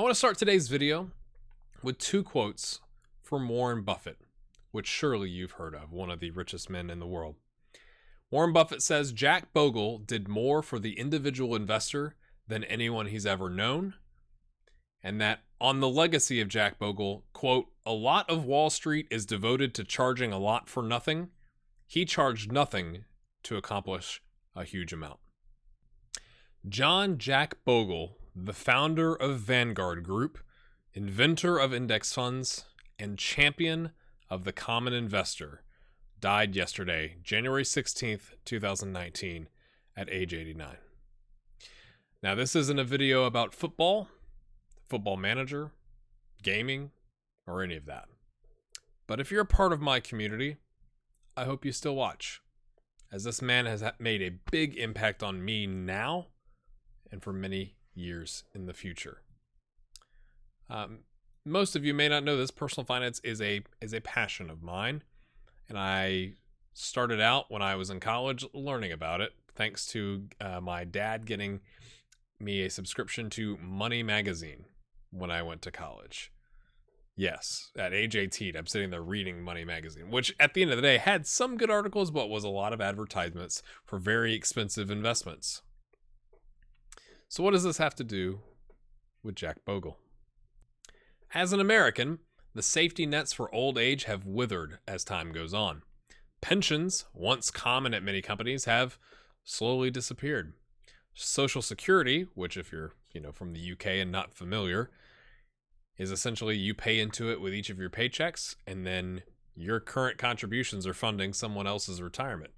I want to start today's video with two quotes from Warren Buffett, which surely you've heard of, one of the richest men in the world. Warren Buffett says Jack Bogle did more for the individual investor than anyone he's ever known, and that on the legacy of Jack Bogle, quote, "A lot of Wall Street is devoted to charging a lot for nothing. He charged nothing to accomplish a huge amount." Jack Bogle, the founder of Vanguard Group, inventor of index funds, and champion of the common investor, died yesterday, January 16th, 2019, at age 89. Now, this isn't a video about football, Football Manager, gaming, or any of that. But if you're a part of my community, I hope you still watch, as this man has made a big impact on me now and for many years in the future. Most of you may not know this. Personal finance is a passion of mine, and I started out when I was in college learning about it, thanks to my dad getting me a subscription to Money Magazine when I went to college. Yes, at age 18, I'm sitting there reading Money Magazine, which at the end of the day had some good articles, but was a lot of advertisements for very expensive investments. So what does this have to do with Jack Bogle? As an American, the safety nets for old age have withered as time goes on. Pensions, once common at many companies, have slowly disappeared. Social Security, which if you're, from the UK and not familiar, is essentially you pay into it with each of your paychecks, and then your current contributions are funding someone else's retirement.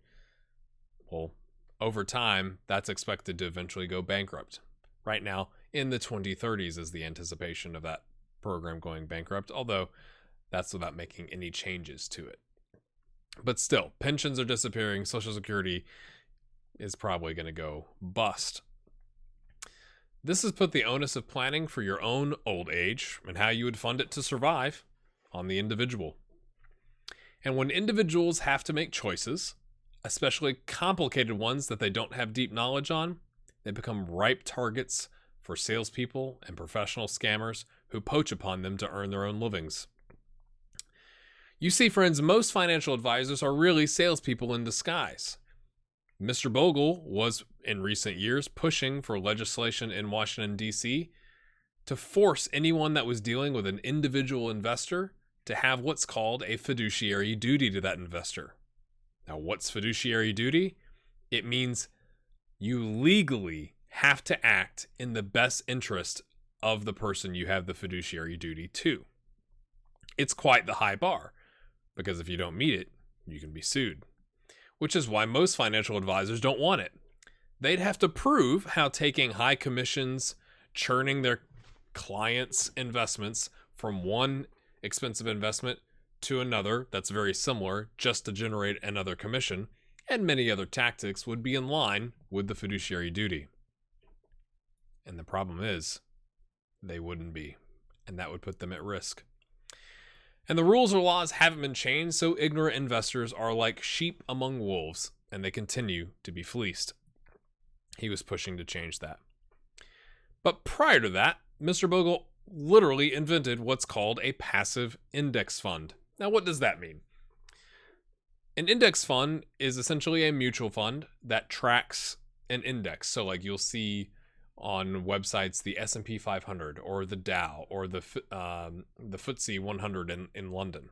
Well, over time, that's expected to eventually go bankrupt. Right now, in the 2030s is the anticipation of that program going bankrupt, although that's without making any changes to it. But still, pensions are disappearing. Social Security is probably going to go bust. This has put the onus of planning for your own old age and how you would fund it to survive on the individual. And when individuals have to make choices, especially complicated ones that they don't have deep knowledge on, they become ripe targets for salespeople and professional scammers who poach upon them to earn their own livings. You see, friends, most financial advisors are really salespeople in disguise. Mr. Bogle was, in recent years, pushing for legislation in Washington, D.C. to force anyone that was dealing with an individual investor to have what's called a fiduciary duty to that investor. Now, what's fiduciary duty? It means you legally have to act in the best interest of the person you have the fiduciary duty to. It's quite the high bar, because if you don't meet it, you can be sued. Which is why most financial advisors don't want it. They'd have to prove how taking high commissions, churning their clients' investments from one expensive investment to another that's very similar just to generate another commission, and many other tactics would be in line with the fiduciary duty. And the problem is, they wouldn't be, and that would put them at risk. And the rules or laws haven't been changed, so ignorant investors are like sheep among wolves, and they continue to be fleeced. He was pushing to change that. But prior to that, Mr. Bogle literally invented what's called a passive index fund. Now, what does that mean? An index fund is essentially a mutual fund that tracks an index. So like you'll see on websites the S&P 500 or the Dow or the FTSE 100 in London.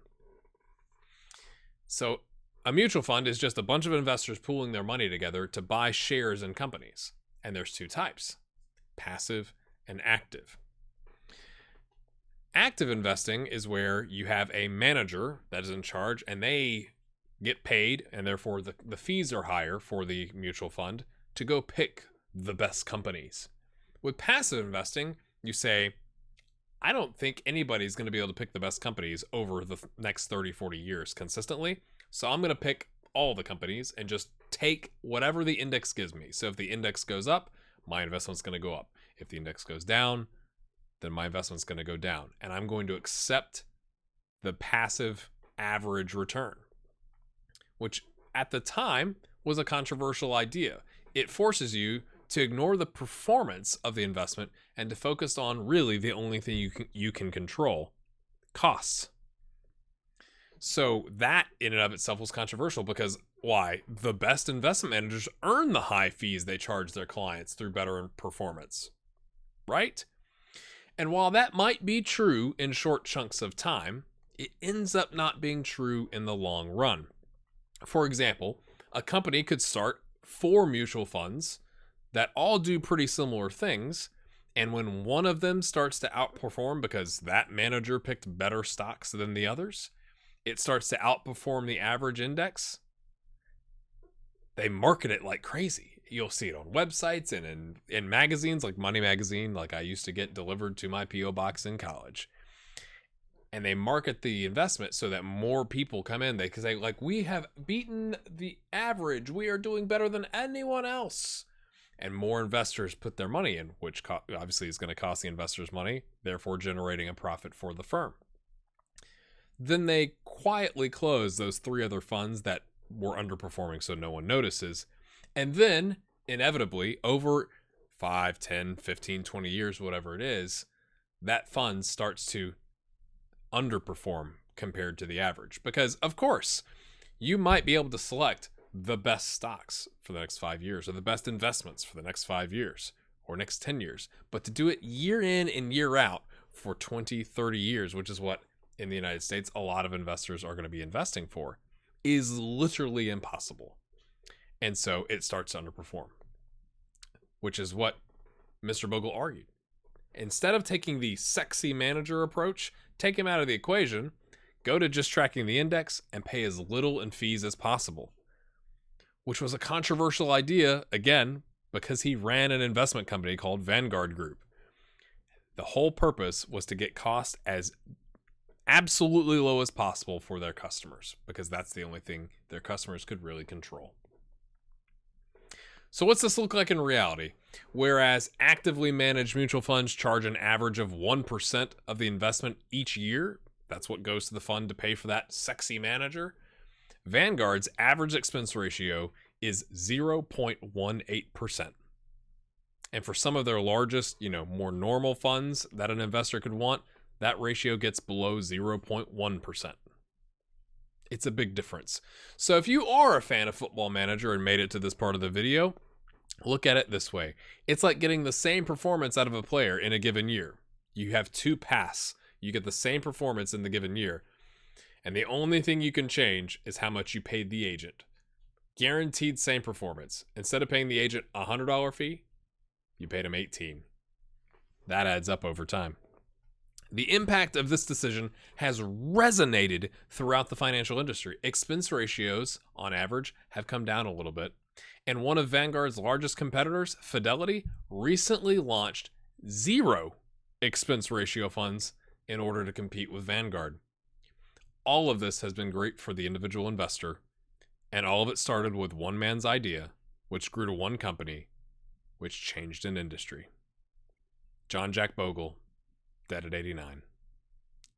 So a mutual fund is just a bunch of investors pooling their money together to buy shares in companies. And there's two types, passive and active. Active investing is where you have a manager that is in charge and they get paid, and therefore the fees are higher for the mutual fund to go pick the best companies. With passive investing, you say, I don't think anybody's going to be able to pick the best companies over the next 30, 40 years consistently. So I'm going to pick all the companies and just take whatever the index gives me. So if the index goes up, my investment's going to go up. If the index goes down, then my investment's going to go down. And I'm going to accept the passive average return, which at the time was a controversial idea. It forces you to ignore the performance of the investment and to focus on really the only thing you can control: costs. So that in and of itself was controversial because why? The best investment managers earn the high fees they charge their clients through better performance, right? And while that might be true in short chunks of time, it ends up not being true in the long run. For example, a company could start 4 mutual funds that all do pretty similar things, and when one of them starts to outperform because that manager picked better stocks than the others, it starts to outperform the average index, they market it like crazy. You'll see it on websites and in magazines like Money Magazine, like I used to get delivered to my P.O. box in college. And they market the investment so that more people come in. They say, like, we have beaten the average. We are doing better than anyone else. And more investors put their money in, which obviously is going to cost the investors money, therefore generating a profit for the firm. Then they quietly close those 3 other funds that were underperforming so no one notices. And then, inevitably, over 5, 10, 15, 20 years, whatever it is, that fund starts to underperform compared to the average. Because, of course, you might be able to select the best stocks for the next 5 years or the best investments for the next 5 years or next 10 years. But to do it year in and year out for 20, 30 years, which is what in the United States a lot of investors are going to be investing for, is literally impossible. And so it starts to underperform, which is what Mr. Bogle argued. Instead of taking the sexy manager approach, take him out of the equation, go to just tracking the index and pay as little in fees as possible, which was a controversial idea, again, because he ran an investment company called Vanguard Group. The whole purpose was to get cost as absolutely low as possible for their customers, because that's the only thing their customers could really control. So what's this look like in reality? Whereas actively managed mutual funds charge an average of 1% of the investment each year, that's what goes to the fund to pay for that sexy manager, Vanguard's average expense ratio is 0.18%. And for some of their largest, more normal funds that an investor could want, that ratio gets below 0.1%. It's a big difference. So if you are a fan of Football Manager and made it to this part of the video, look at it this way. It's like getting the same performance out of a player in a given year. You have 2 paths. You get the same performance in the given year. And the only thing you can change is how much you paid the agent. Guaranteed same performance. Instead of paying the agent a $100 fee, you paid him $18. That adds up over time. The impact of this decision has resonated throughout the financial industry. Expense ratios, on average, have come down a little bit. And one of Vanguard's largest competitors, Fidelity, recently launched 0 expense ratio funds in order to compete with Vanguard. All of this has been great for the individual investor, and all of it started with one man's idea, which grew to one company, which changed an industry. Jack Bogle, dead at 89.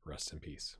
Rest in peace.